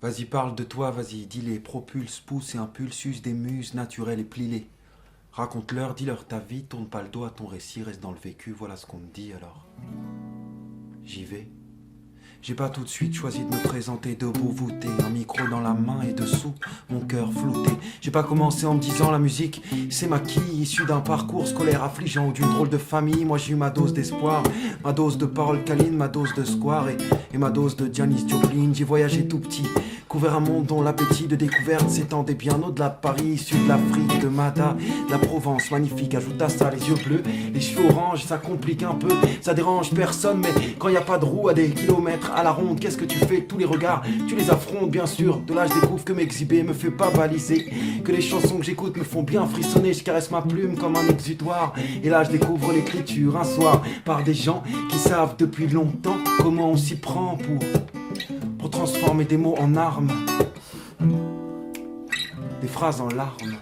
Vas-y, parle de toi, vas-y, dis-les, propulse, pousse et impulsus des muses naturelles et plie-les. Raconte-leur, dis-leur ta vie, tourne pas le dos à ton récit, reste dans le vécu, voilà ce qu'on me dit alors. J'y vais. J'ai pas tout de suite choisi de me présenter debout voûté, un micro dans la main et dessous, mon cœur flouté. J'ai pas commencé en me disant la musique, c'est ma quille, issue d'un parcours scolaire affligeant ou d'une drôle de famille. Moi j'ai eu ma dose d'espoir, ma dose de paroles câlines, ma dose de square et ma dose de Janis Joplin. J'ai voyagé tout petit, couvert un monde dont l'appétit de découverte s'étendait bien au-delà de Paris, issu de l'Afrique, de Mada, de la Provence, magnifique. Ajoute à ça les yeux bleus, les cheveux orange, ça complique un peu, ça dérange personne, mais quand y a pas de roue à des kilomètres à la ronde, qu'est-ce que tu fais? Tous les regards, tu les affrontes bien sûr. De là je découvre que m'exhiber me fait pas baliser, que les chansons que j'écoute me font bien frissonner. Je caresse ma plume comme un exutoire, et là je découvre l'écriture un soir par des gens qui savent depuis longtemps comment on s'y prend pour transformer des mots en armes, des phrases en larmes.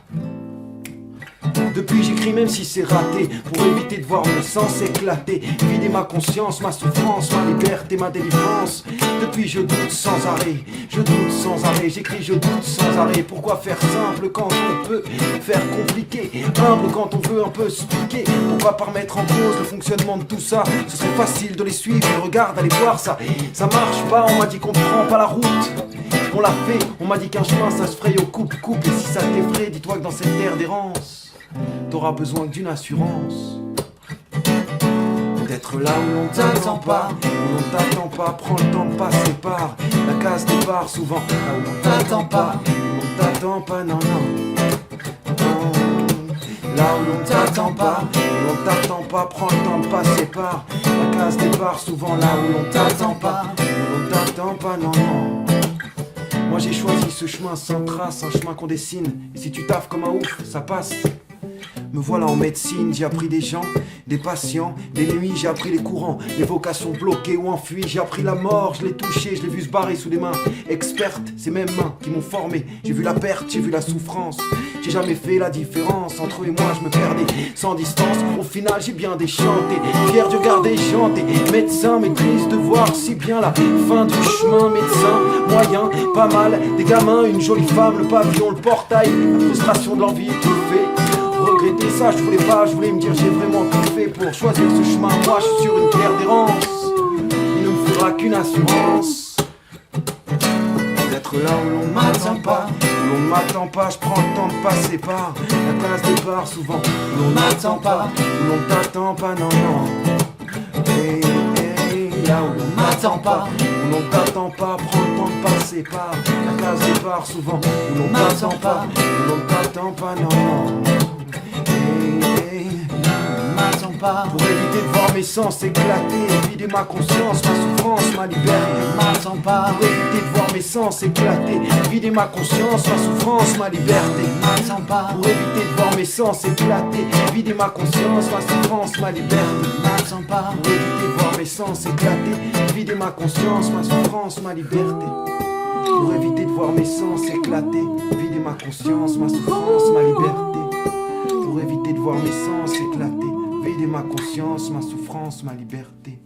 Depuis j'écris même si c'est raté, pour éviter de voir mon sens éclater, vider ma conscience, ma souffrance, ma liberté, ma délivrance. Depuis je doute sans arrêt, je doute sans arrêt, j'écris je doute sans arrêt. Pourquoi faire simple quand on peut faire compliqué, humble quand on veut un peu se piquer? Pourquoi pas remettre en cause le fonctionnement de tout ça? Ce serait facile de les suivre, et regarde, allez voir ça. Ça marche pas, on m'a dit qu'on prend pas la route. On l'a fait, on m'a dit qu'un chemin ça se fraye au coupe-coupe. Et si ça t'effraie, dis-toi que dans cette terre d'errance, t'auras besoin d'une assurance. D'être là où l'on t'attend pas, où l'on t'attend pas, prends le temps de passer par la case départ souvent. Là où l'on t'attend pas, où l'on t'attend pas, non, non. Là où l'on t'attend pas, où l'on t'attend pas, prends le temps de passer par la case départ souvent. Là où l'on t'attend pas, où l'on t'attend pas, non, non. Moi j'ai choisi ce chemin sans trace, un chemin qu'on dessine. Et si tu taffes comme un ouf, ça passe. Me voilà en médecine, j'ai appris des gens, des patients, des nuits, j'ai appris les courants, les vocations bloquées ou enfuies, j'ai appris la mort, je l'ai touché, je l'ai vu se barrer sous les mains expertes, ces mêmes mains qui m'ont formé. J'ai vu la perte, j'ai vu la souffrance, j'ai jamais fait la différence entre eux et moi, je me perdais sans distance. Au final j'ai bien déchanté, fier de regarder chanter. Médecin, maîtrise de voir si bien la fin du chemin. Médecin, moyen, pas mal, des gamins, une jolie femme, le pavillon, le portail, la frustration de l'envie, tout fait. Regretter ça, je voulais pas, je voulais me dire j'ai vraiment tout fait pour choisir ce chemin. Moi je suis sur une terre d'errance, il ne me faudra qu'une assurance. D'être là où l'on m'attend pas, où l'on m'attend pas, je prends le temps de passer par la case départ souvent. Où l'on m'attend pas, où l'on t'attend pas, non, non. Hey, hey, là où l'on m'attend pas, où l'on t'attend pas, prends le temps de passer par la case départ souvent. Où l'on m'attend pas, où l'on t'attend pas, non, non. Pour éviter de voir mes sens éclater, vider ma conscience, ma souffrance, ma liberté. M'attends pas. Pour éviter de voir mes sens éclater, vider ma conscience, ma souffrance, ma liberté. M'attends pas. Pour éviter de voir mes sens éclater, vider ma conscience, ma souffrance, ma liberté. M'attends pas. Pour éviter de voir mes sens éclater, vider ma conscience, ma souffrance, ma liberté. Pour éviter de voir mes sens éclater, vider ma conscience, ma souffrance, ma liberté. Pour éviter de voir mes sens éclater, vider ma conscience, ma souffrance, ma liberté.